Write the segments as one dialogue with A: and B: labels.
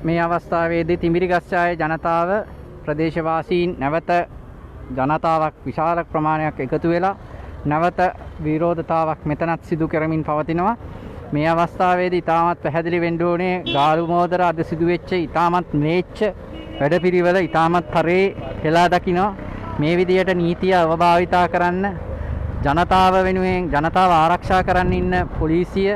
A: මේ අවස්ථාවේදී තිඹිරිගස්සායේ ජනතාව ප්‍රදේශවාසීන් නැවත ජනතාවක් විශාල ප්‍රමාණයක් එකතු වෙලා නැවත විරෝධතාවක් මෙතනත් සිදු කරමින් පවතිනවා. මේ අවස්ථාවේදී ඉතාමත් පැහැදිලි වෙන්න ඕනේ ගාලු මෝදර අද සිදු වෙච්ච ඉතාමත් මේච්ච වැඩපිළිවෙල ඉතාමත් තරේ හෙලා දකිනවා. මේ විදියට නීතිය අවභාවිතා කරන්න ජනතාව වෙනුවෙන් ජනතාව ආරක්ෂා කරන්න ඉන්න පොලිසිය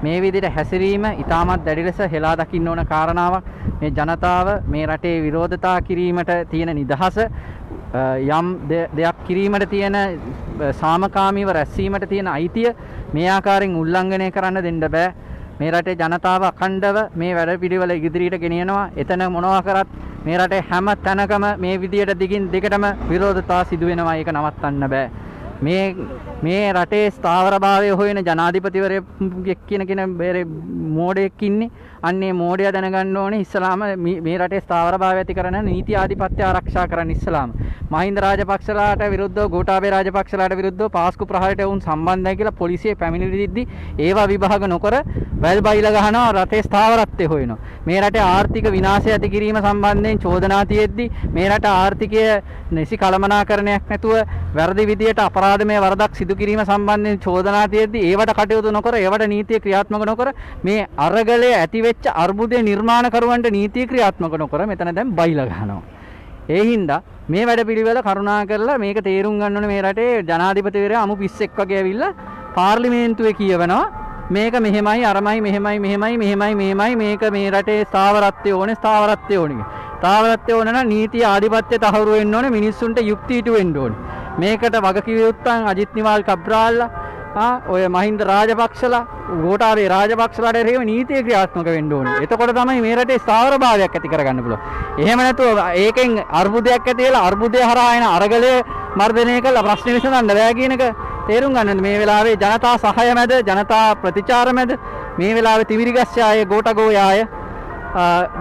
A: මේ විදිහට හැසිරීම ඉතාමත් දැඩි ලෙස හෙලා දකින්න ඕන කාරණාවක්. මේ ජනතාව මේ රටේ විරෝධතා කිරීමට තියෙන නිදහස යම් දෙයක් කිරීමට තියෙන සාමකාමීව රැස්වීමට තියෙන අයිතිය මේ ආකාරයෙන් උල්ලංඝනය කරන්න දෙන්න බෑ. මේ රටේ ජනතාව අඛණ්ඩව මේ වැඩ පිළිවෙල ඉදිරියට ගෙනියනවා. එතන මොනවා කරත් මේ රටේ හැම තැනකම මේ විදියට දිගින් දිගටම විරෝධතා සිදු වෙනවා. ඒක නවත්තන්න බෑ. මේ රටේ ස්ථාවරභාවය හොයන ජනාධිපතිවරයෙක් කියන මෝඩයෙක් ඉන්නේ. අන්නේ මෝඩයා දැනගන්න ඕනේ ඉස්සලාම මේ රටේ ස්ථාවරභාවය ඇති කරන නීති ආධිපත්‍ය ආරක්ෂා කරන්න ඉස්සලාම මහින්ද රාජපක්ෂලාට විරුද්ධව ගෝඨාභය රාජපක්ෂලාට විරුද්ධව පාස්කු ප්‍රහාරයට වුන් සම්බන්ධයි කියලා පොලිසිය පැමිණිලි දීද්දි ඒවා විභාග නොකර වැල් බයිලා ගහනවා රටේ ස්ථාවරත්වය හොයනවා. මේ රටේ ආර්ථික විනාශය ඇති කිරීම සම්බන්ධයෙන් චෝදනා තියෙද්දි මේ රට ආර්ථිකය නිසි කළමනාකරණයක් නැතුව වැරදි විදියට අපරාධමය වරදක් සිදු කිරීම සම්බන්ධයෙන් චෝදනා තියෙද්දි ඒවට කටයුතු නොකර ඒවට නීතිය ක්‍රියාත්මක නොකර මේ අරගලයේ ඇති වෙච්ච අර්බුදය නිර්මාණ කරුවන්ට නීතිය ක්‍රියාත්මක නොකර මෙතන දැන් බයිලා ගහනවා. ඒ හින්දා මේ වැඩ පිළිවෙල කරුණා කරලා මේක තේරුම් ගන්න ඕනේ. මේ රටේ ජනාධිපතිවරයා අමු පිස්සෙක් වගේ ඇවිල්ලා පාර්ලිමේන්තුවේ කියවනවා මේක මෙහෙමයි අරමයි මෙහෙමයි මේක මේ රටේ ස්ථාවරත්වය ඕනේ ස්ථාවරත්වය ඕනේ. ස්ථාවරත්වය ඕන නම් නීතිය ආධිපත්‍ය තහවුරු වෙන්න ඕනේ. මිනිස්සුන්ට යුක්ති ඉටු වෙන්න ඕනේ. මේකට වගකිව යුත්තන් අජිත් නිවාල් කබ්‍රාල්ලා ඔය මහින්ද රාජපක්ෂලා ගෝඨාභය රාජපක්ෂලාට එරෙහිව නීතිය ක්‍රියාත්මක වෙන්න ඕනේ. එතකොට තමයි මේ රටේ ස්ථාවරභාවයක් ඇති කරගන්න පුළුවන්. එහෙම නැතුව ඒකෙන් අර්බුදයක් ඇති වෙලා අර්බුදය හරහා එන අරගලය මර්ධනය කරලා ප්‍රශ්න විසඳන්න බෑ කියන එක තේරුම් ගන්න. මේ වෙලාවේ ජනතා සහාය මැද ජනතා ප්‍රතිචාර මැද මේ වෙලාවේ තිඹිරිගස්සායේ ගෝඨගෝයාය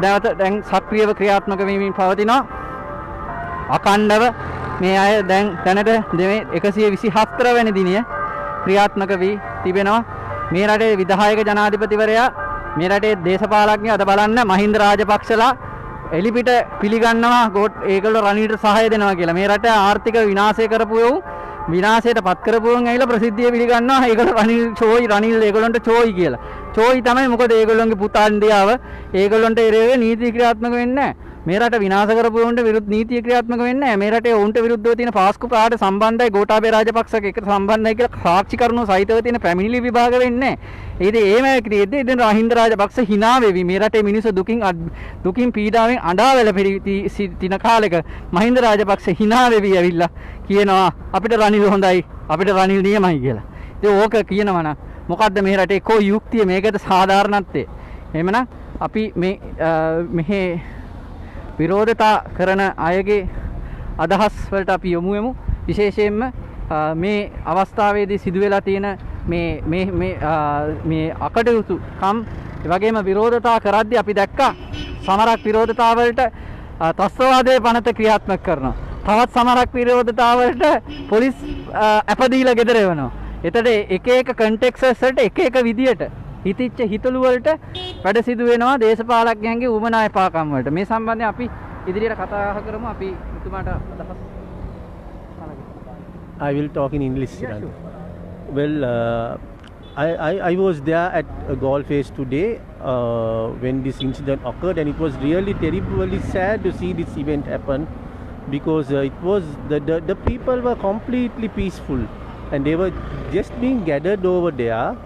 A: දැන් සක්‍රියව ක්‍රියාත්මක වෙමින් පවතිනවා. අඛණ්ඩව මේ අය දැන් දැනට 124 වෙනි දිනය ක්‍රියාත්මක වී තිබෙනවා. මේ රටේ විධායක ජනාධිපතිවරයා මේ රටේ දේශපාලඥයෝ අද බලන්න මහින්ද රාජපක්ෂලා එලිපිට පිළිගන්නවා ඒගොල්ලෝ රනිල්ට සහාය දෙනවා කියලා. මේ රට ආර්ථික විනාශය කරපු විනාශයට පත් කරපුවන් ඇවිල්ලා ප්‍රසිද්ධිය පිළිගන්නවා. ඒගොල්ලෝ රනිල් ඒගොල්ලන්ට චෝයි කියලා. චෝයි තමයි මොකද ඒගොල්ලන්ගේ පුතා ඉන්දියාව ඒගොල්ලන්ට එරෙහිව නීති ක්‍රියාත්මක වෙන්නේ නැහැ. මේ රට විනාශ කරපුවන්ට විරුද්ධ නීතිය ක්‍රියාත්මක වෙන්නේ නැහැ. මේ රටේ උන්ට විරුද්ධව තියෙන පාස්කු ප්‍රහාරයට සම්බන්ධයි ගෝඨාභය රාජපක්ෂක එක්ක සම්බන්ධයි කියලා සාක්ෂි කරුණු සහිතව තියෙන පැමිණිලි විභාග වෙන්නේ නැහැ. ඉතින් එහෙම කියෙද්දී ඉතින් මහින්ද රාජපක්ෂ hina වෙවි මේ රටේ මිනිස්සු දුකින් පීඩාවෙන් අඬා වැළපෙති සිටින කාලෙක මහින්ද රාජපක්ෂ hina වෙවි ඇවිල්ලා කියනවා අපිට රනිල් හොඳයි අපිට රනිල් නියමයි කියලා. ඉතින් ඕක කියනවා නම් මොකද්ද මේ රටේ කෝ යුක්තිය මේකට සාධාරණත්වය? එහෙමනම් අපි මෙහි විරෝධතා කරන අයගේ අදහස් වලට අපි යොමු වෙමු. විශේෂයෙන්ම මේ අවස්ථාවේදී සිදු වෙලා තියෙන මේ අකටයුතුකම් ඒ වගේම විරෝධතා කරද්දී අපි දැක්කා සමහරක් විරෝධතා වලට ත්‍රස්තවාදයේ පනත ක්‍රියාත්මක කරනවා. තවත් සමහරක් විරෝධතා වලට පොලිස් අපදීලා ගෙදර එවනවා. එතකොට එක කන්ටෙක්ස්ට් වලට එක විදියට හිතිච්ච හිතලු වලට වැඩ සිදු වෙනවා දේශපාලඥයන්ගේ උමනා එපාකම් වලට. මේ සම්බන්ධයෙන් අපි ඉදිරියට කතා කරමු. අපි එතුමාට අදහස්
B: I will talk in English.
A: Yeah, sure.
B: Well, I was there at Golface today when this incident occurred, and it was really terribly sad to see this event happen because it was the people were completely peaceful and they were just being gathered over there.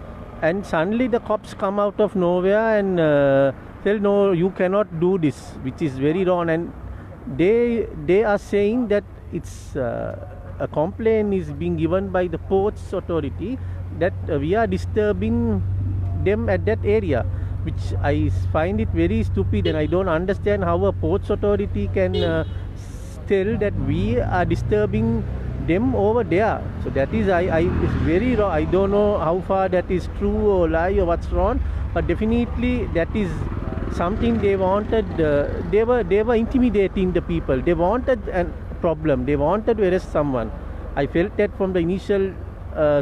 B: And suddenly the cops come out of nowhere and tell, no, you cannot do this, which is very wrong. And they are saying that it's a complaint is being given by the ports authority that we are disturbing them at that area, which I find it very stupid, and I don't understand how a ports authority can tell that we are disturbing them over there. So that is it's very wrong. I don't know how far that is true or lie or what's wrong, but definitely that is something they wanted. They were intimidating the people. They wanted a problem. They wanted to arrest someone. I felt that from the initial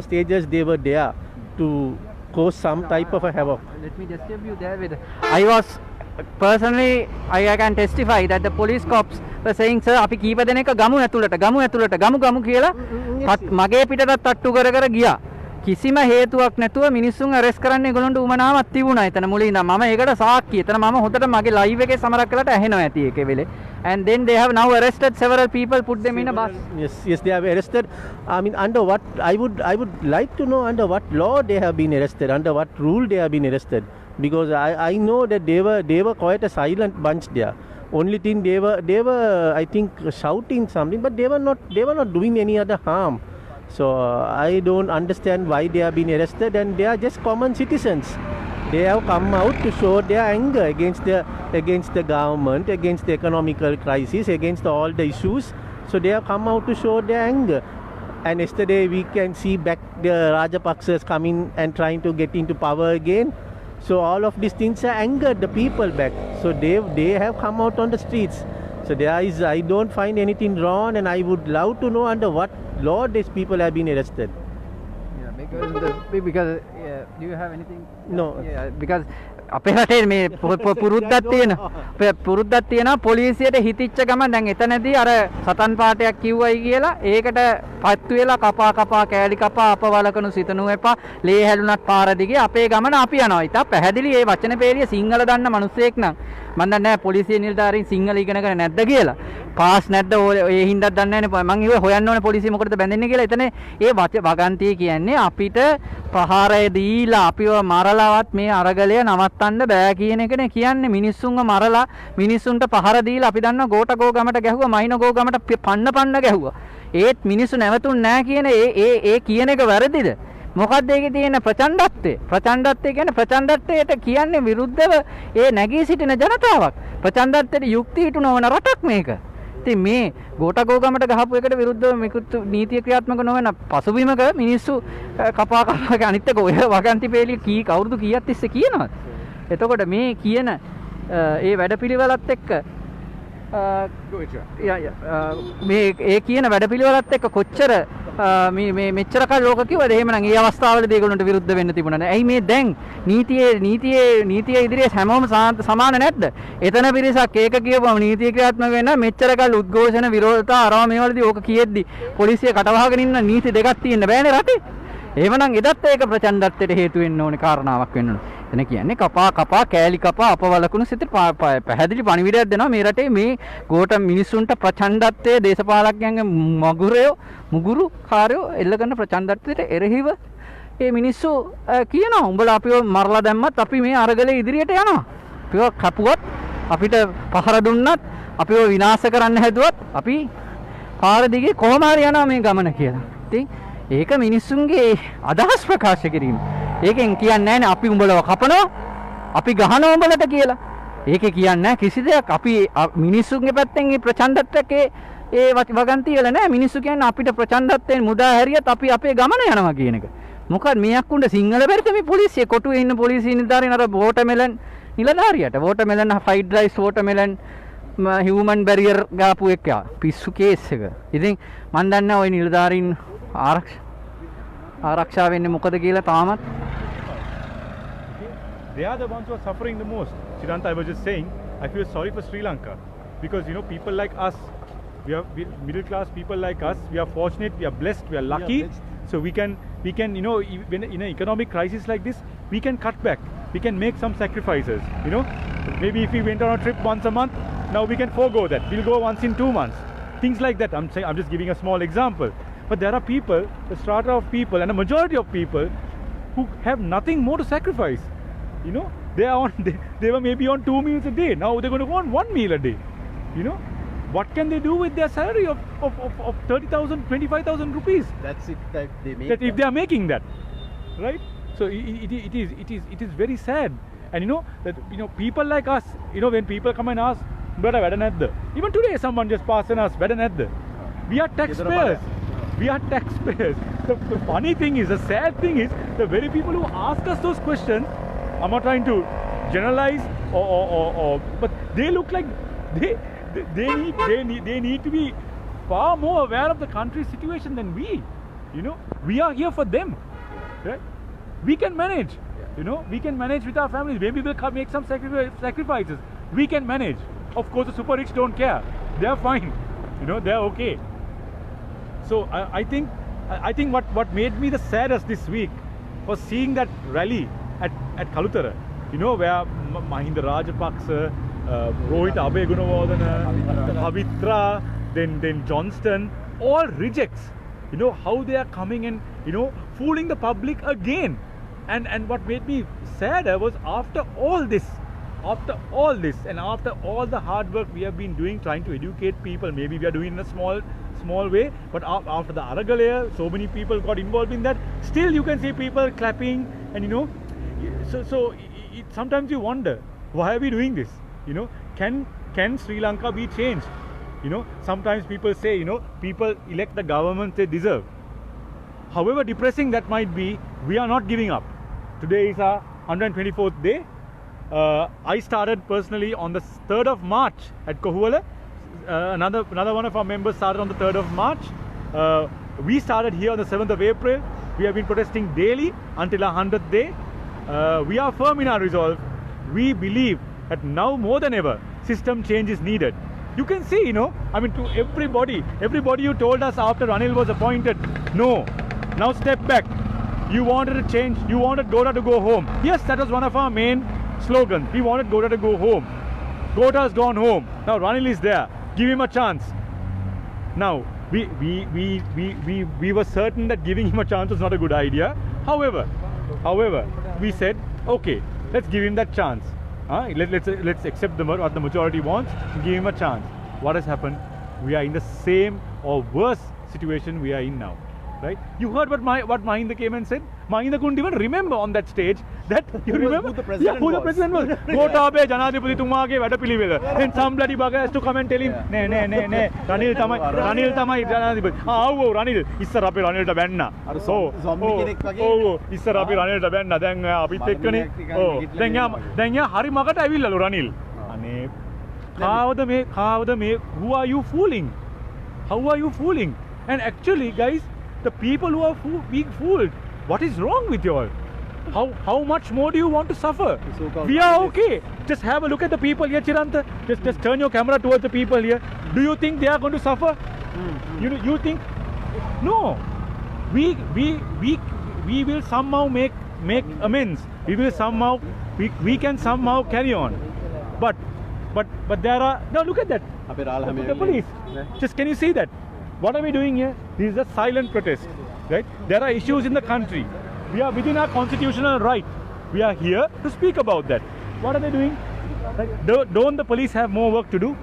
B: stages they were there to cause some type of a havoc.
A: Let me just tell you there with I was personally I can testify that the police cops were saying sir අපි කීප දෙනෙක් ගමු ඇතුළට ගමු කියලා මගේ පිටටත් තට්ටු කර ගියා. කිසිම හේතුවක් නැතුව මිනිස්සුන් අරෙස්ට් කරන්න ඒගොල්ලන්ට උමනාවක් තිබුණා. එතන මුලින් ඉඳන් මම ඒකට සාක්ෂි. එතන මම හොඳට මගේ ලයිව් එකේ සමරක් කළාට ඇහෙනවා ඇති ඒකේ වෙලේ. And then they have now arrested several people, put them in a bus.
B: Yes, they have arrested. I mean, under what? I would like to know under what law they have been arrested, under what rule they have been arrested. Because I know that they were quite a silent bunch there. Only thing they were I think shouting something, but they were not doing any other harm. So I don't understand why they have been arrested, and they are just common citizens. They have come out to show their anger against the government, against the economical crisis, against all the issues. So they have come out to show their anger. And yesterday we can see back the Rajapaksas coming and trying to get into power again. So all of these things have angered the people back. So they have come out on the streets. So I don't find anything wrong, and I would love to know under what law these people have been arrested.
A: Because do you have anything?
B: No.
A: Yeah, because අපේ රටේ මේ පුරුද්දක් තියෙනවා පොලිසියට හිතිච්ච ගමන් දැන් එතනදී අර සතන් පාටයක් කිව්වයි කියලා ඒකට පත්තු වෙලා කපා කෑලි කපා අපවලකනු සිතනු එපා ලේ හැලුණත් පාර දිගේ අපේ ගමන අපි යනවා. ඉතින් පැහැදිලි මේ වචන පේලිය සිංහල දන්න මිනිස්සෙක් නම් මම දන්නේ නැහැ පොලිසිය නිලධාරීන් සිංහල ඉගෙනගෙන නැද්ද කියලා. පාස් නැද්ද ඒ හින්දාත් දන්නේ නැහැ නේ. මං ඉව හොයන්න ඕනේ පොලිසිය මොකටද බැඳෙන්නේ කියලා. එතන ඒ වගන්තිය කියන්නේ අපිට ප්‍රහාරය දීලා අපිව මරලවත් මේ අරගලය නවත්තන්න බෑ කියන එකනේ කියන්නේ. මිනිස්සුන්ව මරලා මිනිස්සුන්ට පහර දීලා අපි දන්නවා ගෝටගෝ ගමට ගැහුවා මයින්ගෝ ගමට පන්න ගැහුවා. ඒත් මිනිස්සු නැවතුන්නේ නැහැ කියන ඒ කියන එක වැරදිද? මොකක්ද ඒකේ තියෙන ප්‍රචණ්ඩත්වය? ප්‍රචණ්ඩත්වය කියන්නේ ප්‍රචණ්ඩත්වයට කියන්නේ විරුද්ධව ඒ නැගී සිටින ජනතාවක්. ප්‍රචණ්ඩත්වයට යුක්ති ඉටු නොවන රටක් මේක. ඉතින් මේ ගෝටගෝ ගමට ගහපු එකට විරුද්ධව මිකුත් නීතිය ක්‍රියාත්මක නොවන පසුබිමක මිනිස්සු කපා අනිත් එක ඔය වගන්ති පෙළිය කවුරුදු කීයක් තිස්සේ කියනවද? එතකොට මේ කියන ඒ වැඩපිළිවෙලත් එක්ක මේ ඒ කියන වැඩපිළිවෙලත් එක්ක කොච්චර මේ මෙච්චර කල් ලෝක කිව්වද? එහෙමනම් ඒ අවස්ථාවලදී ඒගොල්ලන්ට විරුද්ධ වෙන්න තිබුණා නේ. ඇයි මේ දැන් නීතිය ඉදිරියේ හැමෝම සමාන නැද්ද? එතන පිරිසක් ඒක කියපුවම නීතිය ක්‍රියාත්මක වෙන්න මෙච්චර කල් උද්ඝෝෂණ විරෝධතා අරවා මේවලදී ඕක කියෙද්දි පොලිසිය කටවහගෙන ඉන්න නීති දෙකක් තියෙන්න බෑනේ රටේ. එහෙමනම් එදත් ඒක ප්‍රචණ්ඩත්වයට හේතු වෙන්න ඕනේ කාරණාවක් වෙන්න ඕනේ. එතන කියන්නේ කපා කෑලි කපා අපවලකුණු සිත පැහැදිලි පණිවිඩයක් දෙනවා මේ රටේ මේ ගෝඨ මිනිස්සුන්ට ප්‍රචණ්ඩත්වයේ දේශපාලකයන්ගේ මුගුරු කාර්යෝ එල්ල කරන ප්‍රචණ්ඩත්වයට එරෙහිව මේ මිනිස්සු කියනවා උඹලා අපිව මරලා දැම්මත් අපි මේ අරගලේ ඉදිරියට යනවා. අපිව කපුවත් අපිට පහර දුන්නත් අපිව විනාශ කරන්න හැදුවත් අපි පාර දිගේ කොහොම හරි යනවා මේ ගමන කියලා. ඉතින් ඒක මිනිස්සුන්ගේ අදහස් ප්‍රකාශ කිරීම. ඒකෙන් කියන්නේ නැහැ අපි උඹලව කපනවා අපි ගහනවා උඹලට කියලා. ඒකේ කියන්නේ නැහැ කිසි දෙයක්. අපි මිනිස්සුන්ගේ පැත්තෙන් මේ ප්‍රචණ්ඩත්වයේ ඒ වගන්තිය වල නැහැ. මිනිස්සු කියන්නේ අපිට ප්‍රචණ්ඩත්වයෙන් මුදා හැරියත් අපි අපේ ගමන යනවා කියන එක. මොකද මේයක් උණ්ඩ සිංහල බැරිද මේ පොලිසිය කොටුවේ ඉන්න පොලිසිය නිලධාරීන් අර වෝටර්මෙලන් නිලධාරියට වෝටර්මෙලන් ෆ්‍රයිඩ් රයිස් වෝටර්මෙලන් හියුමන් බැරියර් ගාපු එක පිස්සු කේස් එක. ඉතින් මන් දන්නේ ওই නිලධාරීන් ආරක්ෂා වෙන්නේ මොකද කියලා තාමත්.
C: They are the ones who are suffering the most. Chiranta, I was just saying, I feel sorry for Sri Lanka because people like us, we are middle class people like us. We are fortunate, we are blessed, we are lucky. So we can when in an economic crisis like this, we can cut back. We can make some sacrifices. Maybe if we went on a trip once a month, now we can forego that. We'll go once in 2 months. Things like that. I'm just giving a small example. But there are people, the strata of people, and a majority of people who have nothing more to sacrifice. They were maybe on 2 meals a day. Now they're going to go on 1 meal a day. What can they do with their salary of 30,000, 25,000 rupees?
B: That's it that they make.
C: That if they are making that, right? So it is very sad. And that people like us, when people come and ask, even today someone just passed and asked, we are taxpayers. We are taxpayers. The funny thing is, the sad thing is, the very people who ask us those questions, I'm not trying to generalize but they look like they need to be far more aware of the country's situation than we. We are here for them, right? We can manage. You know, we can manage with our families. Maybe we'll make some sacrifices. We can manage. Of course, the super rich don't care. They are fine. You know, they are okay. So I think what made me the saddest this week was seeing that rally at Kalutara. You know, where Mahinda Rajapaksa, Rohit Abe Gunawardena, Pavitra, then Johnston, all rejects. You know, how they are coming and, you know, fooling the public again. And what made me sadder was after all this, and after all the hard work we have been doing trying to educate people, maybe we are doing in a small way, but after the Aragalaya, so many people got involved in that. Still you can see people clapping, and you know, so sometimes you wonder, why are we doing this? You know, can Sri Lanka be changed? You know, sometimes people say, you know, people elect the government they deserve. However depressing that might be, we are not giving up. Today is our 124th day. I started personally on the 3rd of March at Kohuala. Another one of our members started on the 3rd of March. We started here on the 7th of April. We have been protesting daily until our 100th day. We are firm in our resolve. We believe that now more than ever, system change is needed. You can see, you know, I mean, to everybody who told us after Ranil was appointed, no, now step back. You wanted to change, you wanted Gota to go home. Yes, that was one of our main slogans. We wanted Gota to go home. Gota has gone home. Now Ranil is there. Give him a chance. Now, we were certain that giving him a chance was not a good idea. However, we said, okay, let's give him that chance. Let's accept what the majority wants and give him a chance. What has happened? We are in the same or worse situation we are in now. Right? You heard what Mahinda came and said? Mahinda couldn't even remember on that stage that, you remember?
D: Who the president was.
C: Who the president was. Gotabe Janadipati Tumage Vadapilivela. Then some bloody bugger has to come and tell him, ne, Ranil Tamai Janadipati. Ranil, issa rapi Ranil ta benna. Issa rapi Ranil ta benna. Then apit ekkane. Then ya hari magata avillalu Ranil. Ane kawada me, who are you fooling? How are you fooling? And actually, guys, the people who are being fooled, what is wrong with you all? How much more do you want to suffer? We are okay. Just have a look at the people here, Chiranta. Just turn your camera towards the people here. Do you think they are going to suffer? You think? No. We will somehow make amends. We can somehow carry on. But there are, now look at that. The police. Just can you see that? What are we doing here? This is a silent protest, right? There are issues in the country. We are within our constitutional right. We are here to speak about that. What are they doing? Right? Don't the police have more work to do?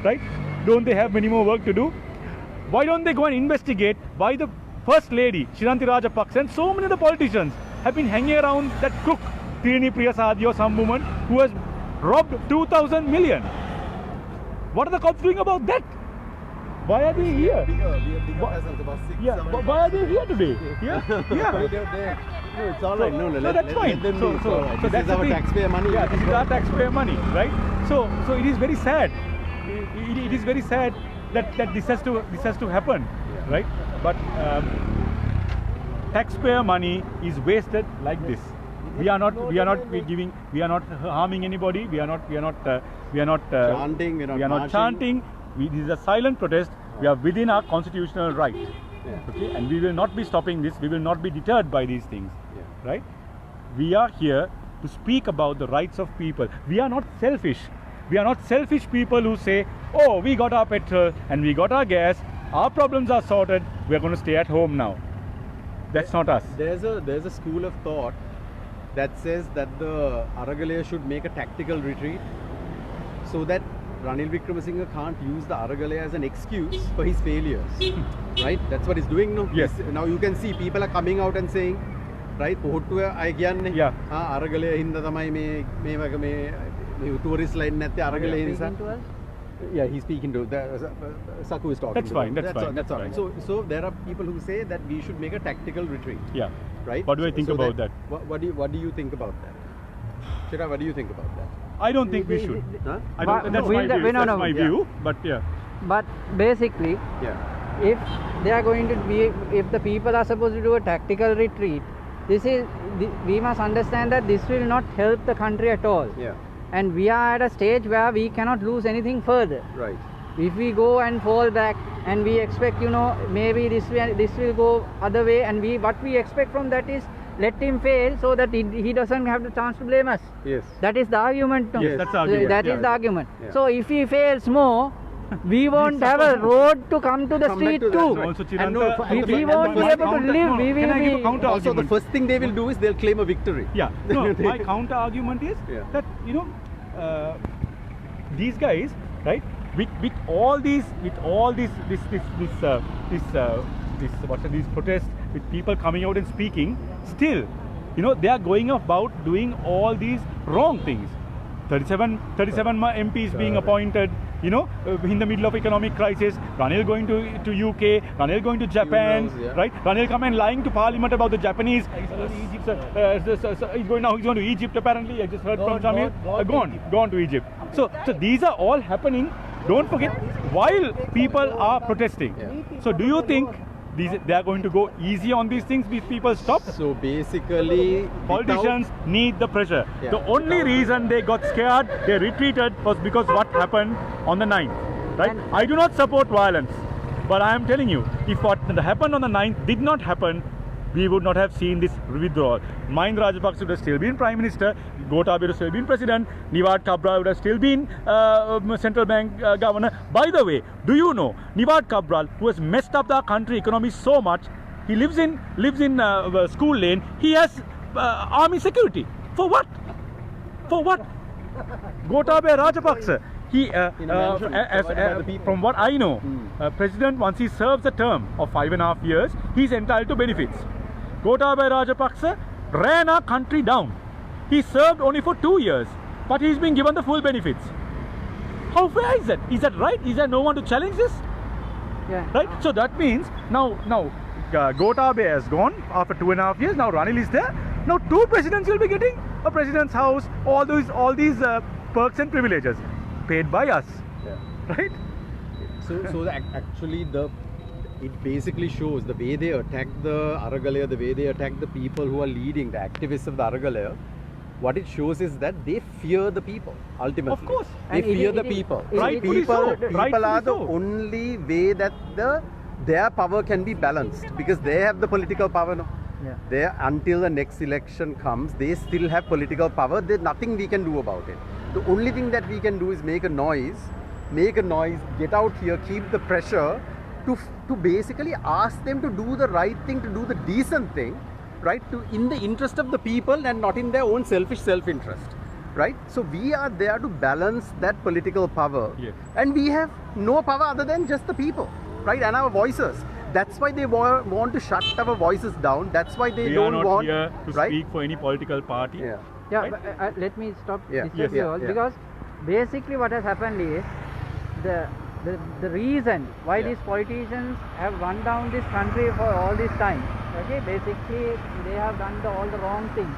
C: Right? Don't they have many more work to do? Why don't they go and investigate why the First Lady, Shiranti Rajapaksa, and so many of the politicians have been hanging around that crook, Tirini Priyasadi or some woman who has robbed 2,000 million? What are the cops doing about that? Why are they here? Why are they here today? Yeah.
D: No, it's all right. No,
C: that's fine. So
D: this is our taxpayer money.
C: Yeah, this is our taxpayer money, right? So it is very sad. It is very sad that this has to happen, right? But taxpayer money is wasted like this. We are not harming anybody. We are not
D: chanting.
C: We are not chanting. This is a silent protest. We are within our constitutional right.
D: Yeah.
C: Okay, and we will not be stopping this. We will not be deterred by these things.
D: Yeah.
C: Right? We are here to speak about the rights of people. We are not selfish. We are not selfish people who say, oh, we got our petrol and we got our gas. Our problems are sorted. We are going to stay at home now. That's not us.
D: There's a school of thought that says that the Aragalaya should make a tactical retreat so that Ranil Wickremesinghe can't use the Aragalaya as an excuse for his failures. Right? That's what he's doing now.
C: Yes.
D: Now you can see people are coming out and saying, right,
C: Yeah.
D: Aragalaya hinda thamai me tourist line natte Aragalaya nisa. Yeah, he's speaking to Saku is talking.
C: That's
D: to
C: fine.
D: him.
C: That's fine.
D: That's all right.
C: fine.
D: So there are people who say that we should make a tactical retreat.
C: Yeah.
D: Right?
C: What do I think about that?
D: What do you think about that? Chira, what do you think about that?
C: I don't think we should.
D: Huh?
C: That's my view. But yeah.
A: But basically,
D: Yeah.
A: if they are going to be, if the people are supposed to do a tactical retreat, we must understand that this will not help the country at all.
D: Yeah.
A: And we are at a stage where we cannot lose anything further.
D: Right.
A: If we go and fall back and we expect, maybe this will go other way, and what we expect from that is let him fail so that he doesn't have the chance to blame us.
D: Yes.
A: That is the argument. No?
C: Yes, that's the argument.
A: That is
C: Yeah.
A: the argument.
D: Yeah.
A: So if he fails more, we won't have a road to come to the
D: Come
A: street
D: back to that,
A: too.
D: right.
C: Also,
D: And no,
C: Chiranta,
D: and
A: We won't be able to live. We
C: Can I give a
A: will
C: counter
A: be.
D: Also, the
C: argument?
D: first thing they will do is they'll claim a victory.
C: Yeah. No, my counter argument is
D: Yeah.
C: that these guys, right? With all these protests, with people coming out and speaking, still, they are going about doing all these wrong things. 37 MPs being appointed, in the middle of economic crisis. Ranil going to UK, Ranil going to Japan,
D: knows, yeah.
C: right? Ranil come and lying to Parliament about the Japanese. He's going to Egypt apparently. I just heard from Jamil. Gone to Egypt. So these are all happening. Don't forget, while people are protesting.
D: Yeah.
C: So do you think they are going to go easy on these things? These people stop.
D: So basically,
C: Politicians need the pressure.
D: Yeah.
C: The only reason they got scared, they retreated, was because what happened on the 9th. Right? I do not support violence, but I am telling you, if what happened on the 9th did not happen, we would not have seen this withdrawal. Mahinda Rajapaksa would have still been Prime Minister, Gotabaya would have still been President, Niwad Cabral would have still been Central Bank Governor. By the way, do you know, Niwad Cabral, who has messed up the country economy so much, he lives in School Lane, he has army security. For what? For what? Gotabaya Rajapaksa. He, from what I know, President, once he serves a term of 5.5 years, he's entitled to benefits. Gotabaya Rajapaksa ran our country down. He served only for 2 years, but he's been given the full benefits. How fair is that? Is that right? Is there no one to challenge this?
A: Yeah.
C: Right? So that means now Gotabaya has gone after 2.5 years. Now Ranil is there. Now 2 presidents will be getting a president's house, all these perks and privileges paid by us.
D: Yeah.
C: Right?
D: So actually it basically shows the way they attack the Aragalaya, the way they attack the people who are leading, the activists of the Aragalaya. What it shows is that they fear the people ultimately.
C: Of course.
D: They
A: And
D: fear the people.
C: Rightfully so.
D: People
C: Rightfully
D: are the
C: so.
D: only way that their power can be balanced, because they have the political power now.
A: Yeah.
D: Until the next election comes, they still have political power. There's nothing we can do about it. The only thing that we can do is make a noise, get out here, keep the pressure to basically ask them to do the right thing, to do the decent thing, right? In the interest of the people and not in their own selfish self-interest, right? So we are there to balance that political power.
C: Yes.
D: And we have no power other than just the people, right? And our voices. That's why they want to shut our voices down. That's why they
C: We
D: don't
C: are not
D: want,
C: here to
D: right?
C: speak for any political party.
D: Yeah.
A: Yeah,
C: Right?
A: but, let me stop
D: Yeah.
A: this
D: Yes. Yeah.
A: because basically what has happened is the reason why
D: Yeah.
A: these politicians have run down this country for all this time. Okay, basically they have done all the wrong things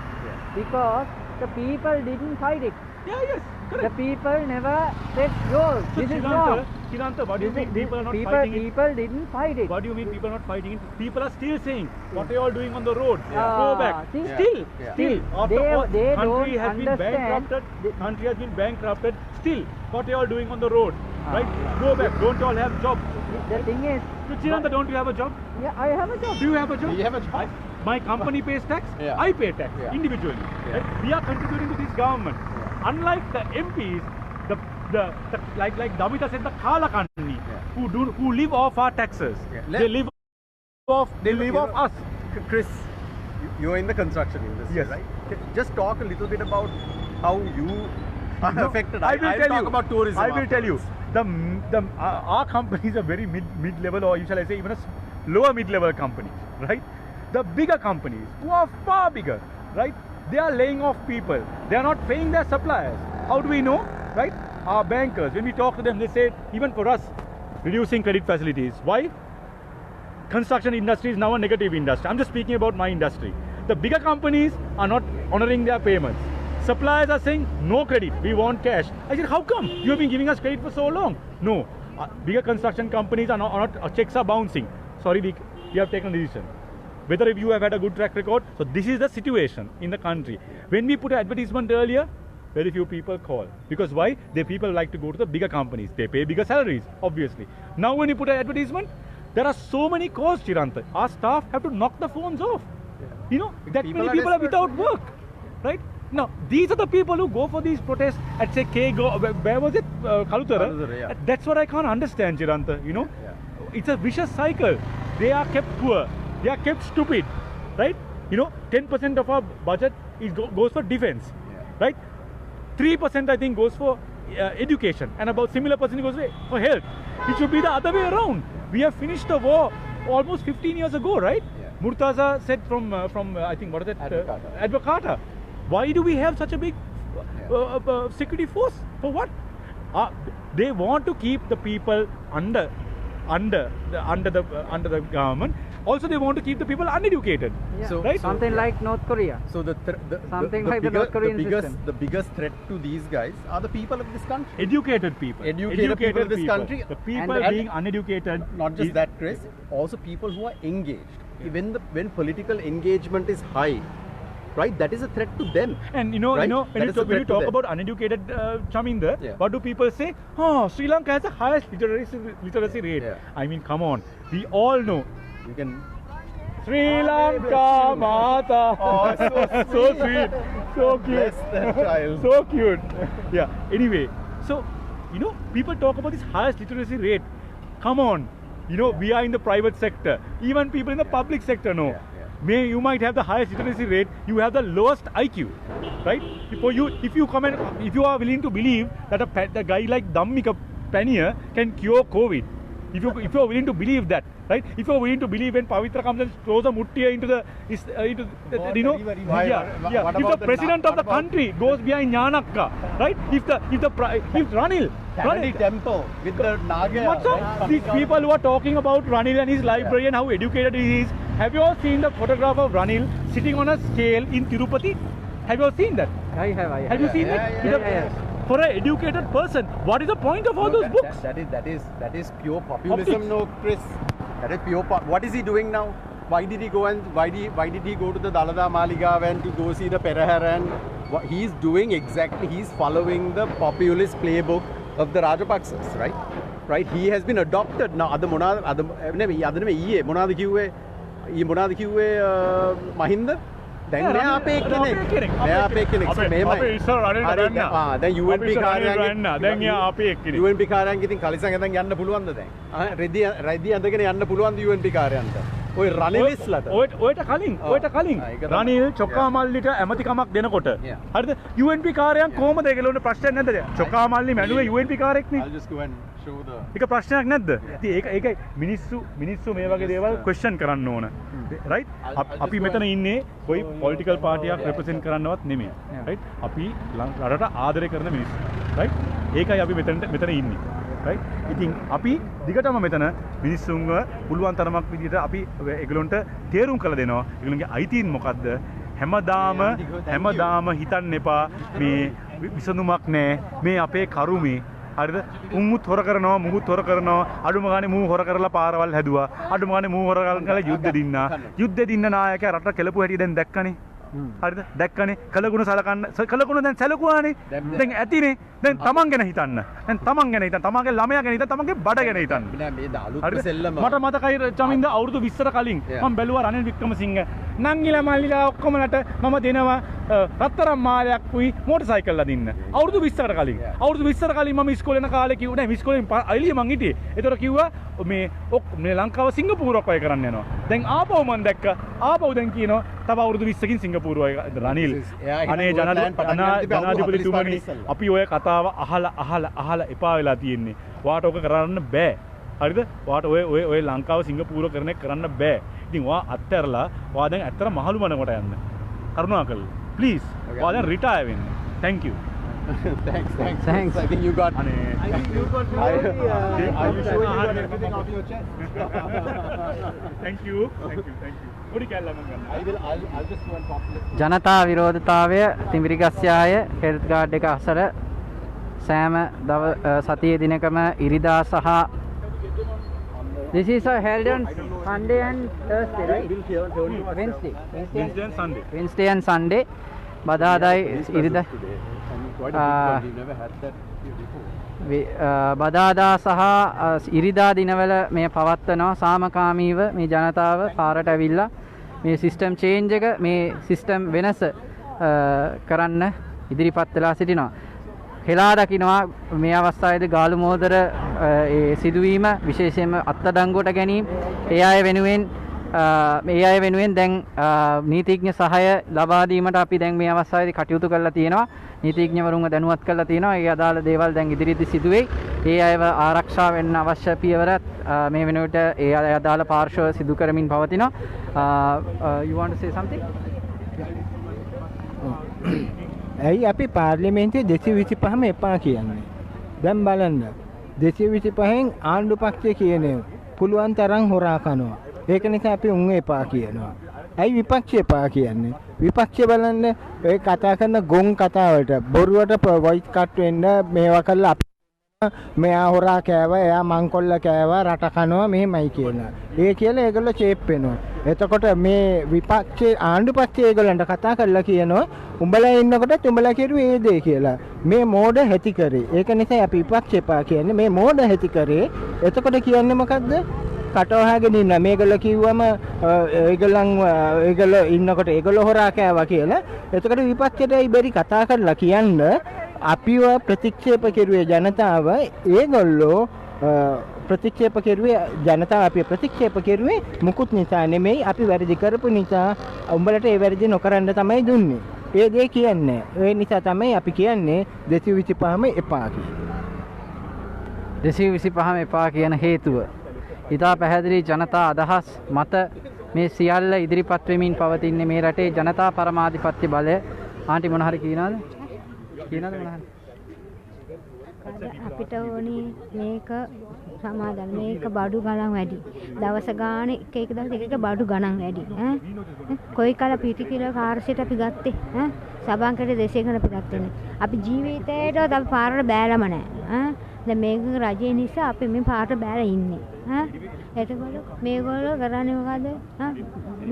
A: because the people didn't fight it.
C: Yeah, yes,
A: The
C: correct.
A: people never said, "Yo,
C: So
A: this is wrong."
C: Chiranta, what do you mean people are not
A: people,
C: fighting it?
A: people didn't fight it.
C: What do you mean people are not fighting it? People are still saying, what are you all doing on the road?
A: Yeah.
C: Go back.
A: See?
C: Still,
D: Yeah.
C: still. After
A: They-
C: all,
A: they
C: country
A: don't
C: has been
A: understand
C: bankrupted. Country has been bankrupted. Still, what are you all doing on the road? Right? Go back. Don't you all have jobs?
A: The thing is,
C: So Chiranta, don't you have a job?
A: yeah, I have a job.
C: Do you have a job?
D: Do you have a job?
C: My company pays tax.
D: Yeah.
C: I pay tax
D: Yeah.
C: individually.
D: Yeah.
C: Right? We are contributing to this government. Unlike the MPs, the like Damita said, the Kala Kani, who live off our taxes.
D: Yeah.
C: They live off us.
D: Chris, you're in the construction industry,
C: Yes.
D: right? Just talk a little bit about how you are affected.
C: I will
D: I'll
C: tell
D: talk
C: you
D: about tourism.
C: I will tell you.
D: afterwards.
C: Our companies are very mid-level, or shall I say even a lower mid-level companies, right? The bigger companies who are far bigger, right? They are laying off people. They are not paying their suppliers. How do we know, right? Our bankers, when we talk to them, they say, even for us, reducing credit facilities. Why? Construction industry is now a negative industry. I'm just speaking about my industry. The bigger companies are not honoring their payments. Suppliers are saying, no credit, we want cash. I said, how come? You have been giving us credit for so long. No, bigger construction companies are not checks are bouncing. Sorry, we have taken a decision. whether if you have had a good track record. So this is the situation in the country. When we put an advertisement earlier, very few people call. Because why? The people like to go to the bigger companies. They pay bigger salaries, obviously. Now when you put an advertisement, there are so many calls, Chiranta. Our staff have to knock the phones off. You know, that many people are without work, right? Now, these are the people who go for these protests at say where was it? Kalutara.
D: Yeah.
C: That's what I can't understand, Chiranta, you know. It's a vicious cycle. They are kept poor. They are kept stupid, right? You know, 10% of our budget goes for defense, right? 3% I think goes for education, and about similar percent goes for health. It should be the other way around. We have finished the war almost 15 years ago, right? Murtaza said from I think what is it? Advocata. Why do we have such a big security force? For what? They want to keep the people under the government. Also, they want to keep the people uneducated.
A: Yeah.
D: So-
C: right?
A: Something like North Korea.
D: So the
A: North Korean system.
D: the biggest threat to these guys are the people of this country.
C: Educated people.
D: Educated people of this country.
C: The people
D: And
C: being uneducated.
D: Not just that, Chris. Also people who are engaged. When political engagement is high, right? That is a threat to them.
C: And you know,
D: Right?
C: when
D: That
C: you
D: is a
C: talk, when you
D: threat to
C: talk
D: them.
C: about uneducated Chaminda,
D: Yeah.
C: what do people say? Oh, Sri Lanka has the highest literacy rate.
D: Yeah.
C: I mean, come on. We all know.
D: You can.
C: Sri Lanka Mata.
D: Oh,
C: So sweet. So cute.
D: Bless that child.
C: So cute. Yeah. Anyway, so, you know, people talk about this highest literacy rate. Come on. You know, we are in the private sector. Even people in the public sector know. You might have the highest literacy rate, you have the lowest IQ, right? If you are willing to believe that a guy like Dhammika Panier can cure COVID, if you are willing to believe that, right? If you are willing to believe when Pavitra comes and throws a muttiya into the you know,
D: What
C: if
D: about
C: the president of the country goes behind Nyanakka, right? If Ranil
D: temple with the Naga.
C: What's up? These people who are talking about Ranil and his library and how educated he is. Have you all seen the photograph of Ranil sitting on a scale in Tirupati? Have you all seen that?
A: I have.
C: Have you seen it?
A: Yeah.
C: For an educated person, what is the point of all those books?
D: That is pure populism, no, Chris. That is pure. What is he doing now? Why did he go to the Dalada Maligavan to go see the Peraharan? What he's doing exactly, he's following the populist playbook of the Rajapaksas, right? Right? He has been adopted now. Mahinda. දැන් මෙයා අපේ කෙනෙක්. මෙයා අපේ කෙනෙක්.
C: අපේ ඉස්සර රනිල්ට බැන්න.
D: දැන් UNP කාර්යාලයෙන්
C: දැන් එයා අපේ එක්කෙනෙක්.
D: UNP කාර්යාලයෙන් ඉතින් කලිසම් ඇඳන් යන්න පුළුවන්ද දැන්? රෙදි ඇඳගෙන යන්න පුළුවන්ද UNP කාර්යාලයට? ඔය රනිල්ස්ලට.
C: ඔයට කලින් රනිල් චොක්කා මල්ලිට ඇමතිකමක් දෙනකොට. හරිද? UNP කාර්යයන් කොහොමද ඒගොල්ලෝ උන ප්‍රශ්නයක් නැද්ද? චොක්කා මල්ලි මැනුවේ UNP කාර්යයක්නේ.
D: I'll just go and show the.
C: ඒක ප්‍රශ්නයක් නැද්ද? ඉතින් ඒකයි මිනිස්සු මේ වගේ දේවල් ක්වෙස්චන් කරන්න ඕන. right? අපි මෙතන ඉන්නේ කොයි පොලිටිකල් පාටියක් රෙප්‍රසෙන්ට් කරන්නවත් නෙමෙයි. right? අපි රටට ආදරය කරන මිනිස්සු. right? ඒකයි අපි මෙතන ඉන්නේ. right? ඉතින් අපි දිගටම මෙතන මිනිස්සුන්ව පුළුවන් තරමක් විදිහට අපි ඒගොල්ලන්ට තේරුම් කරලා දෙනවා. ඒගොල්ලන්ගේ අයිතීන් මොකද්ද? හැමදාම හිතන්න එපා මේ විසඳුමක් නැහැ. මේ අපේ කරුමේ හරිද? උමුත් හොර කරනවා, මුහුත් හොර කරනවා. අඩුම ගානේ මූ හොර කරලා පාරවල් හැදුවා. අඩුම ගානේ මූ හොර කරලා යුද්ධ දින්නා. යුද්ධ දින්න නායකයා රට කෙලපු හැටි දැන් දැක්කනේ. හරිද? දැක්කනේ. කළගුණ දැන් සැලකුවානේ. දැන් ඇතිනේ. දැන් තමන් ගැන හිතන්න. දැන් තමන් ගැන හිතන්න. තමන්ගේ ළමයා ගැන හිතන්න. තමන්ගේ බඩ ගැන හිතන්න.
D: මේ දාලුත් සෙල්ලම.
C: මට මතකයි චමින්ද අවුරුදු 20කට කලින් මම බැලුවා රනිල් වික්‍රමසිංහ නංගිලා මල්ලිලා ඔක්කොමලට මම දෙනවා රත්තරන් මාලයක් උයි මෝටර් සයිකල් අදින්න. අවුරුදු 20කට කලින්. අවුරුදු 20කට කලින් මම ඉස්කෝලේ යන කාලේ කිව්වා නෑ ඉස්කෝලෙන් අයිලිය මං හිටියේ. ඒතර කිව්වා මේ ලංකාව සිංගප්පූරුවක් වගේ කරන්න යනවා. දැන් ආපහු මං දැක්ක. ආපහු දැන් කියනවා තව අවුරුදු 20කින් සිංගප්පූරුව රනිල්. අනේ ජනාධිපතිතුමනි අපි ඔය කතාව අහලා එපා වෙලා තියෙන්නේ. වාට ඔක කරන්න බෑ. හරිද? වාට ඔය ලංකාව සිංගප්පූරුව කරන එක කරන්න බෑ. ඉතින් වා අත්හැරලා වා දැන් ඇත්තට මහලු මනකට යන්න. කරුණාකරලා. Please. වා දැන් රිටයර් වෙන්න. Thank you.
D: Thanks. I think you got.
C: Are you
D: sure you got everything off your chest?
C: Thank you. පොඩි කැල්ලක් මම ගන්න.
D: I'll just go and talk to you.
A: ජනතා විරෝධතාවය තිඹිරිගස්යාය හෙල්ත් ගාඩ් එක අසර සෑම සතියේ දිනකම ඉරිදා සහ This is held on Monday and Thursday, right? Wednesday.
C: Wednesday and Sunday.
A: Wednesday and Sunday. බදාදායි ඉරිදා
D: Quite a big one. We've never had that here before.
A: බදාදා සහ ඉරිදා දිනවල මේ පවත්වනවා සාමකාමීව මේ ජනතාව පාරට ඇවිල්ලා මේ සිස්ටම් චේන්ජ් එක මේ සිස්ටම් වෙනස කරන්න ඉදිරිපත් වෙලා සිටිනවා. හෙලා දකින්නවා මේ අවස්ථාවේදී ගාලු මෝදර ඒ සිදුවීම විශේෂයෙන්ම අත්අඩංගුවට ගැනීම ඒ අය වෙනුවෙන් දැන් නීතිඥ සහාය ලබා දීමට අපි දැන් මේ අවස්ථාවේදී කටයුතු කරලා තියෙනවා. නීතිඥවරුන්ව දැනුවත් කරලා තියෙනවා. ඒ අදාළ දේවල් දැන් ඉදිරියේදී සිදුවේයි. ඒ අයව ආරක්ෂා වෙන්න අවශ්‍ය පියවරත් මේ වෙනුවට ඒ අදාළ පාර්ශ්ව සිදු කරමින් පවතිනවා. You want to say something?
E: ඇයි අපි පාර්ලිමේන්තුවේ 225ම එපා කියන්නේ? දැන් බලන්න 225න් ආණ්ඩු පක්ෂය කියන්නේ පුළුවන් තරම් හොරා කනවා. ඒක නිසා අපි උන් එපා කියනවා. ඇයි විපක්ෂය එපා කියන්නේ? විපක්ෂය බලන්න ඔය කතා කරන ගොන් කතාවලට බොරුවට වොයිස් කට් වෙන්න මේවා කළා අපි මෙයා හොරා කෑවා, එයා මංකොල්ල කෑවා, රට කනවා මෙහෙමයි කියලා. ඒ කියලා ඒගොල්ලෝ චේප් වෙනවා. එතකොට මේ විපක්ෂයේ ආණ්ඩු පක්ෂයේ ඒගොල්ලන්ට කතා කරලා කියනවා උඹලා ඉන්නකොටත් උඹලා කෙරුවේ ඒ දේ කියලා. මේ මෝඩ හැටි කරේ. ඒක නිසා අපි විපක්ෂය එපා කියන්නේ මේ මෝඩ හැටි කරේ. එතකොට කියන්නේ මොකද්ද? කටවහගෙන ඉන්න මේගොල්ලෝ කිව්වම ඒගොල්ලෝ ඉන්නකොට ඒගොල්ලෝ හොරා කෑවා කියලා. එතකොට විපක්ෂයට ඉබරි කතා කරලා කියන්න අපිව ප්‍රතික්ෂේප කෙරුවේ ජනතාව ඒගොල්ලෝ ප්‍රතික්ෂේප කෙරුවේ ජනතාව අපි ප්‍රතික්ෂේප කෙරුවේ මුකුත් නිසා නෙමෙයි අපි වැරදි කරපු නිසා උඹලට ඒ වැරදි නොකරන්න තමයි දුන්නේ. ඒ දේ කියන්නේ. ඒ නිසා තමයි අපි කියන්නේ 225ම එපා කියලා.
A: 225ම එපා කියන හේතුව ඉතා පැහැදිලි ජනතා අදහස් මත මේ සියල්ල ඉදිරිපත් වෙමින් පවතින්නේ මේ රටේ ජනතා පරමාධිපත්‍ය බලය. ආන්ටි මොන හරි කියනවද? කියනවද මොන හරි?
F: අපිට ඕනි මේක සමාදන් මේක බඩු ගණන් වැඩි. දවස ගානේ එක දවස් එක බඩු ගණන් වැඩි. කොයි කල පිටි කිලෝ කාර්සියට අපි ගත්තේ? සබංකඩ 200කට අපි ගත්තේ. අපි ජීවිතේට අපි පාරට බෑලම නැහැ. දැන් මේක රජේ නිසා අපි මේ පාරට බෑලා ඉන්නේ. එතකොට මේගොල්ලෝ කරන්නේ මොකද?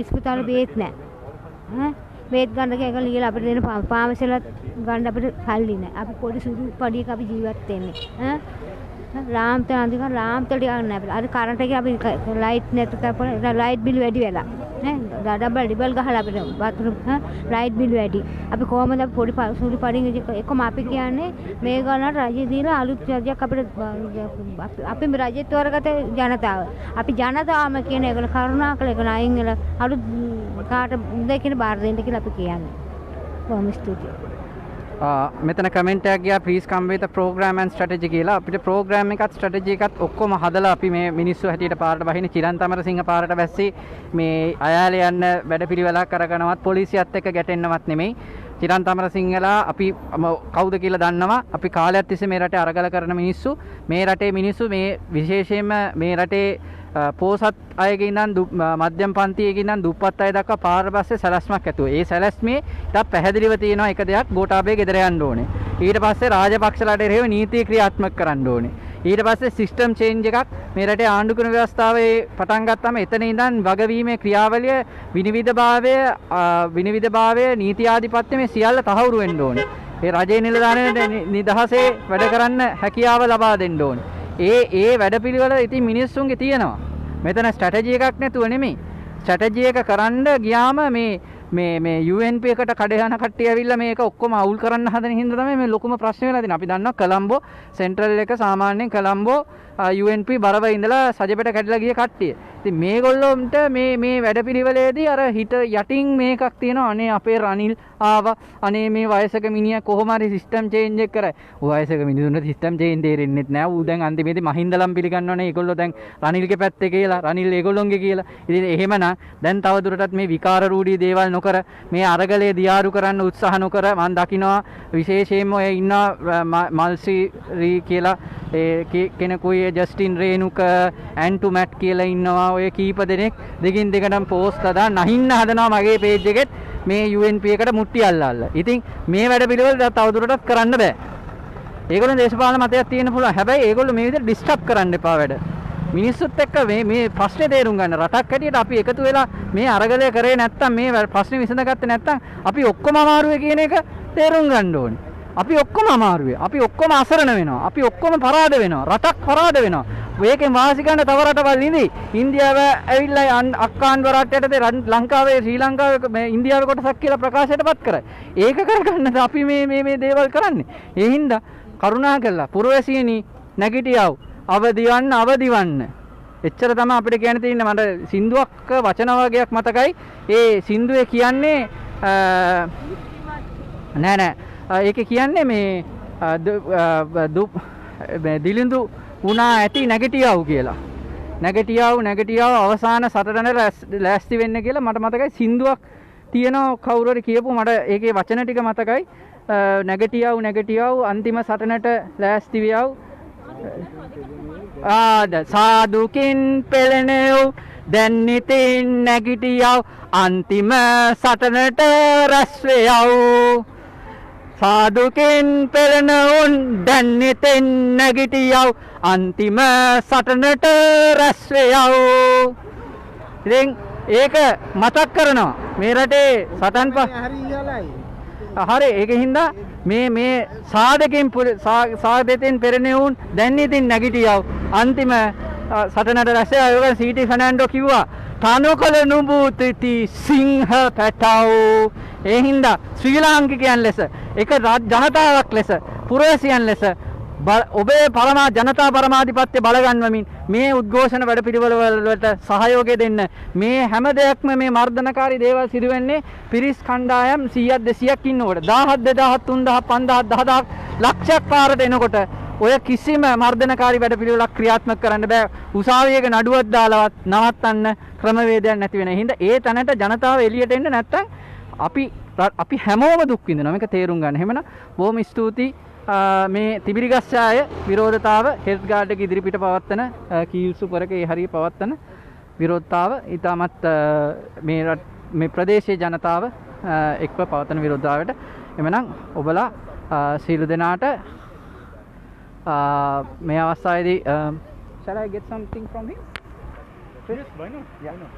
F: ඉස්පිතාල බේත් නැහැ. බේත් ගන්න කියලා ලියලා අපිට දෙන පාමසලත් ගන්න අපිට සල්ලි නැහැ. අපි පොඩි සුදු පඩියක අපි ජීවත් වෙන්නේ. රාම්තල අන්තික රාම්තල ටික ගන්න අපිට. අර කරන්ට් එකේ අපි ලයිට් නැත් කරපුවා ලයිට් බිල් වැඩි වෙලා. ඩබල් ගහලා අපිට බාත්රූම් ලයිට් බිල් වැඩි. අපි කොහමද පොඩි සුදු පඩියක එකම අපි කියන්නේ මේ ගණන් රජය දීලා අලුත් රජයක් අපිට අපි රජෙත් වරගත ජනතාව. අපි ජනතාවම කියන එක කරුණාකර ඒක නයින් වල අලුත් කාට දෙකින් බාර දෙන්න කියලා අපි කියන්නේ. බොහොම ස්තුතියි.
A: මෙතන කමෙන්ට් එකක් ගියා ප්ලීස් කම් විත් ප්‍රෝග්‍රෑම් ඇන්ඩ් ස්ට්‍රැටජි කියලා. අපිට ප්‍රෝග්‍රෑම් එකත් ස්ට්‍රැටජි එකත් ඔක්කොම හදලා අපි මේ මිනිස්සු හැටියට පාරට බහින චිරන්ත අමරසිංහ පාරට බැස්සී මේ අයාලේ යන්න වැඩපිළිවෙලක් කරගෙනවත් පොලිසියත් එක්ක ගැටෙන්නවත් නෙමෙයි. චිරන්ත අමරසිංහලා අපි කවුද කියලා දන්නවා. අපි කාලයක් තිස්සේ මේ රටේ අරගල කරන මිනිස්සු. මේ රටේ මිනිස්සු මේ විශේෂයෙන්ම මේ රටේ පෝසත් අයගේ ඉඳන් මධ්‍යම පන්තියේ ඉඳන් දුප්පත් අය දක්වා පාර බස්සේ සැලැස්මක් ඇතුව. ඒ සැලැස්මේ ඉතා පැහැදිලිව තියෙනවා එක දෙයක් ගෝඨාභය ගෙදර යන්න ඕනේ. ඊට පස්සේ රාජපක්ෂලාට එරෙහිව නීතිය ක්‍රියාත්මක කරන්න ඕනේ. ඊට පස්සේ සිස්ටම් චේන්ජ් එකක් මේ රටේ ආණ්ඩු ක්‍රම ව්‍යවස්ථාවේ පටන් ගත්තාම එතන ඉඳන් වගවීමේ ක්‍රියාවලිය විනිවිදභාවය නීති ආධිපත්‍ය මේ සියල්ල තහවුරු වෙන්න ඕනේ. ඒ රජයේ නිලධාරීන්ට නිදහසේ වැඩ කරන්න හැකියාව ලබා දෙන්න ඕනේ. ඒ වැඩපිළිවෙල ඉතින් මිනිස්සුන්ගේ තියෙනවා. මෙතන ස්ට්‍රැටජි එකක් නැතුව නෙමෙයි. ස්ට්‍රැටජි එක කරන්න ගියාම මේ UNP එකට කඩේහන කට්ටිය ඇවිල්ලා මේක ඔක්කොම අවුල් කරන්න හදන හින්දා තමයි මේ ලොකුම ප්‍රශ්නේ වෙලා තියෙන්නේ. අපි දන්නවා කොළඹ සෙන්ට්‍රල් එක සාමාන්‍යයෙන් කොළඹ UNP බරව ඉඳලා සජපෙට කැඩලා ගිය කට්ටිය. ඉතින් මේගොල්ලොන්ට මේ වැඩපිළිවෙලේදී අර හිත යටින් මේකක් තියෙනවා. අනේ අපේ රනිල් ආවා. අනේ මේ වයසක මිනිහා කොහොම හරි සිස්ටම් චේන්ජ් එක කරයි. වයසක මිනිසුන්ට සිස්ටම් චේන්ජ් දෙරෙන්නෙත් නෑ. ඌ දැන් අන්තිමේදී මහින්දලම් පිළිගන්නවනේ. ඒගොල්ලෝ දැන් රනිල්ගේ පැත්තේ කියලා. රනිල් ඒගොල්ලොන්ගේ කියලා. ඉතින් එහෙමනම් දැන් තව දුරටත් මේ විකාර රූಢී දේවල් නොකර මේ අරගලේ දියාරු කරන්න උත්සාහ නොකර මම දකිනවා විශේෂයෙන්ම ඔය ඉන්න මල්සිරි කියලා ඒ කෙනෙකුයි ජස්ටින් රේනුක ඇන්ටු මැට් කියලා ඉන්නවා. ඔය කීප දෙනෙක් දෙකින් දෙකටම පෝස්ට් දාන්න අහින්න හදනවා මගේ පේජ් එකෙත් මේ UNP එකට මුට්ටි අල්ලලා. ඉතින් මේ වැඩ පිළිවෙල තවදුරටත් කරන්න බෑ. ඒගොල්ලෝ දේශපාලන මතයක් තියෙන්න පුළුවන්. හැබැයි ඒගොල්ලෝ මේ විදිහට ඩිස්ටර්බ් කරන්න එපා වැඩ. මිනිස්සුත් එක්ක මේ ප්‍රශ්නේ තේරුම් ගන්න රටක් හැටියට අපි එකතු වෙලා මේ අරගලය කරේ නැත්තම් මේ ප්‍රශ්නේ විසඳගත්තේ නැත්තම් අපි ඔක්කොම අමාරුවේ කියන එක තේරුම් ගන්න ඕනේ. අපි ඔක්කොම අමාරුවේ. අපි ඔක්කොම අසරණ වෙනවා. අපි ඔක්කොම පරාද වෙනවා. රටක් පරාද වෙනවා. මේකෙන් වාසි ගන්න තව රටවල් ඉඳි. ඉන්දියාව ඇවිල්ලා අක්කාන්ව රටයටද ලංකාවේ ශ්‍රී ලංකාවේ මේ ඉන්දියාවේ කොටසක් කියලා ප්‍රකාශයටපත් කරයි. ඒක කරගන්නද අපි මේ දේවල් කරන්නේ. ඒ හින්දා කරුණා කළා පුරවැසියනි නැගිටියව අවදිවන්න. එච්චර තමයි අපිට කියන්න තියෙන්නේ. මට සින්දුවක් වචන වර්ගයක් මතකයි. ඒ සින්දුවේ කියන්නේ නෑ ඒකේ කියන්නේ මේ දිලිඳු වුණා ඇති නැගිටියව කියලා. නැගිටියව අවසාන සටනට ලෑස්ති වෙන්න කියලා මට මතකයි. සින්දුවක් තියෙනවා කවුරු හරි කියපු මට ඒකේ වචන ටික මතකයි. නැගිටියව අන්තිම සටනට ලෑස්ති වියව. සාදුකින් පෙළෙනෙව් දැන් ඉතින් නැගිටියව අන්තිම සටනට රැස් වෙයව. සාදුකින් පෙළෙනවුන් දැන් ඉතින් නැගිටියව අන්තිම සටනට රැස් වෙයව. ඉතින් ඒක මතක් කරනවා මේ රටේ සටන් හරි ඒකින්ද මේ සාදෙතින් පෙරෙනවුන් දැන් ඉතින් නැගිටියව අන්තිම සටනට රැස් වෙයව. සීටි ෆර්නැන්ඩෝ කිව්වා තනකොළ නුඹුතිති සිංහ පැටව. ඒ හින්දා ශ්‍රී ලාංකිකයන් ලෙස එක ජනතාවක් ලෙස පුරවැසියන් ලෙස ඔබේ ජනතා පරමාධිපත්‍ය බලගන්වමින් මේ උද්ඝෝෂණ වැඩපිළිවෙළ වලට සහයෝගය දෙන්න. මේ හැම දෙයක්ම මේ මර්ධනකාරී දේවල් සිදු වෙන්නේ පිරිස් කණ්ඩායම් 100ක් 200ක් ඉන්නකොට 1000ක් 2000ක් 3000ක් 5000ක් 10000ක් ලක්ෂයක් පාරට එනකොට ඔය කිසිම මර්ධනකාරී වැඩපිළිවෙලක් ක්‍රියාත්මක කරන්න බෑ. උසාවියක නඩුවක් දාලවත් නවත්තන්න ක්‍රමවේදයක් නැති වෙන හින්දා ඒ තැනට ජනතාව එළියට එන්න නැත්තම් අපි හැමෝම දුක් විඳිනවා. මේක තේරුම් ගන්න. එහෙමනම් බොහොම ස්තුතියි. මේ තිබිරිගස්සාය විරෝධතාව හෙල්ත් ගාඩ් එක ඉදිරිපිට පවත්වන කීල්සු පොරක ඒ හරිය පවත්වන විරෝධතාව ඊටමත් මේ ප්‍රදේශයේ ජනතාව එක්ව පවත්වන විරෝධතාවයට එමනම් ඔබලා සීල දෙනාට මේ අවස්ථාවේදී shall I get something from him?
C: Yes, why not?
A: Yeah.
C: Why not?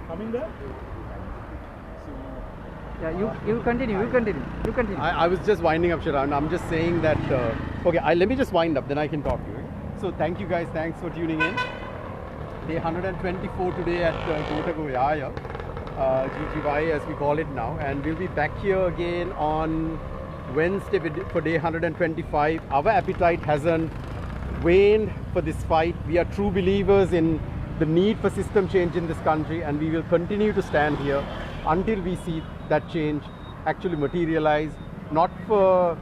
C: Coming there?
A: Yeah, you continue.
D: I was just winding up, Shiran. I'm just saying that, okay, let me just wind up, then I can talk to you. So thank you guys, thanks for tuning in. Day 124 today at Thimbirigasyaya, GGY as we call it now. And we'll be back here again on Wednesday for day 125. Our appetite hasn't waned for this fight. We are true believers in the need for system change in this country, and we will continue to stand here until we see that change actually materialize, not for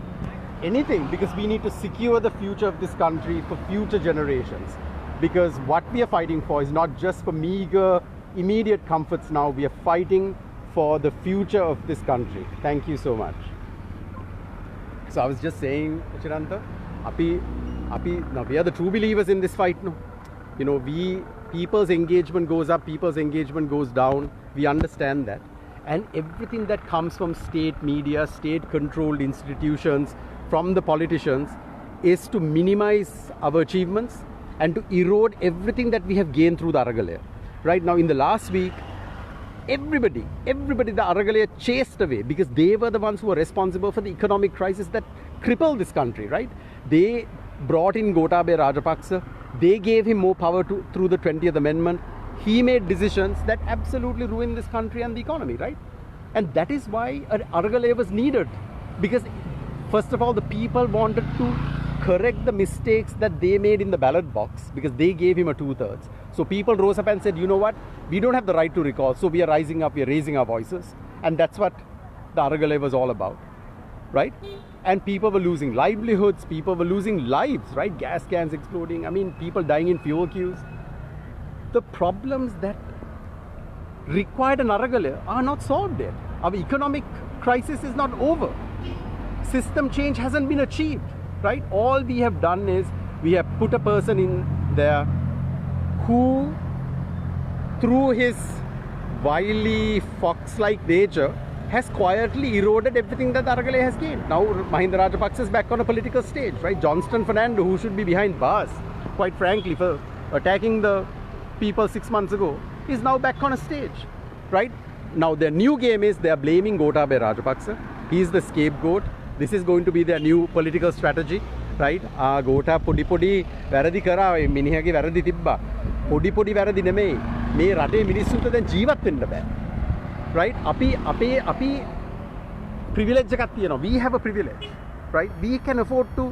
D: anything, because we need to secure the future of this country for future generations. Because what we are fighting for is not just for meager, immediate comforts now, we are fighting for the future of this country. Thank you so much. So I was just saying, Chiranta, now we are the true believers in this fight. No? You know, people's engagement goes up, people's engagement goes down. We understand that. And everything that comes from state media, state controlled institutions, from the politicians is to minimize our achievements and to erode everything that we have gained through the Aragalaya. Right now in the last week, everybody the Aragalaya chased away because they were the ones who were responsible for the economic crisis that crippled this country, right? They brought in Gotabaya Rajapaksa, they gave him more power through the 20th Amendment. He made decisions that absolutely ruined this country and the economy, right? And that is why Aragalaya was needed. Because first of all, the people wanted to correct the mistakes that they made in the ballot box because they gave him a 2/3. So people rose up and said, you know what? We don't have the right to recall. So we are rising up, we are raising our voices. And that's what the Aragalaya was all about, right? And people were losing livelihoods, people were losing lives, right? Gas cans exploding, I mean, people dying in fuel queues. The problems that required an Aragalaya are not solved yet. Our economic crisis is not over. System change hasn't been achieved, right? All we have done is we have put a person in there who, through his wily fox-like nature, has quietly eroded everything that Aragalaya has gained. Now Mahinda Rajapaksa is back on a political stage, right? Johnston Fernando, who should be behind bars, quite frankly, for attacking the people 6 months ago, is now back on a stage, right? Now their new game is they are blaming Gotabaya Rajapaksa. He is the scapegoat. This is going to be their new political strategy, right? Gota podi podi වැරදි කරා මිනිහගේ වැරදි තිබ්බා. පොඩි පොඩි වැරදි නෙමෙයි. මේ රටේ මිනිස්සුන්ට දැන් ජීවත් වෙන්න බෑ. Right? අපි privilege එකක් තියෙනවා. We have a privilege, right? We can afford to,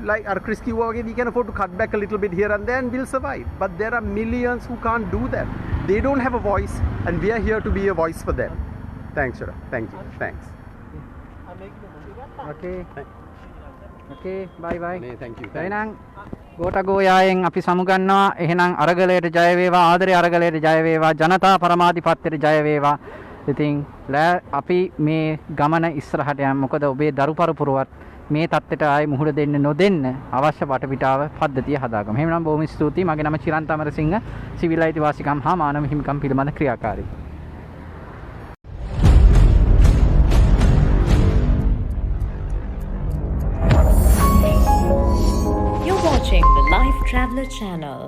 D: like Chris කිව්වා වගේ, we can afford to cut back a little bit here and there and we'll survive. But there are millions who can't do that. They don't have a voice and we are here to be a voice for them. Thanks, Shara. Thank you. Thanks.
A: Okay. Okay, bye bye.
D: Nee, thank you.
A: එහෙනම් ගෝඨගෝයායෙන් අපි සමුගන්නවා. එහෙනම් අරගලයට ජය වේවා, ආදරේ අරගලයට ජය වේවා, ජනතා පරමාධිපත්‍යයට ජය වේවා. ඉතින් අපි මේ ගමන ඉස්සරහට යමු. මොකද ඔබේ දරු පරපුරවත් මේ தත්තෙට ආයේ මුහුණ දෙන්න නොදෙන්න අවශ්‍ය වටපිටාව පද්ධතිය හදාගමු. එහෙනම් බොහොම ස්තුතියි. මගේ නම චිරන්ත අමරසිංහ, සිවිල් අයිතිවාසිකම් හා මානව හිමිකම් පිළිබඳ ක්‍රියාකාරී.
G: You're watching the Lifetraveler channel.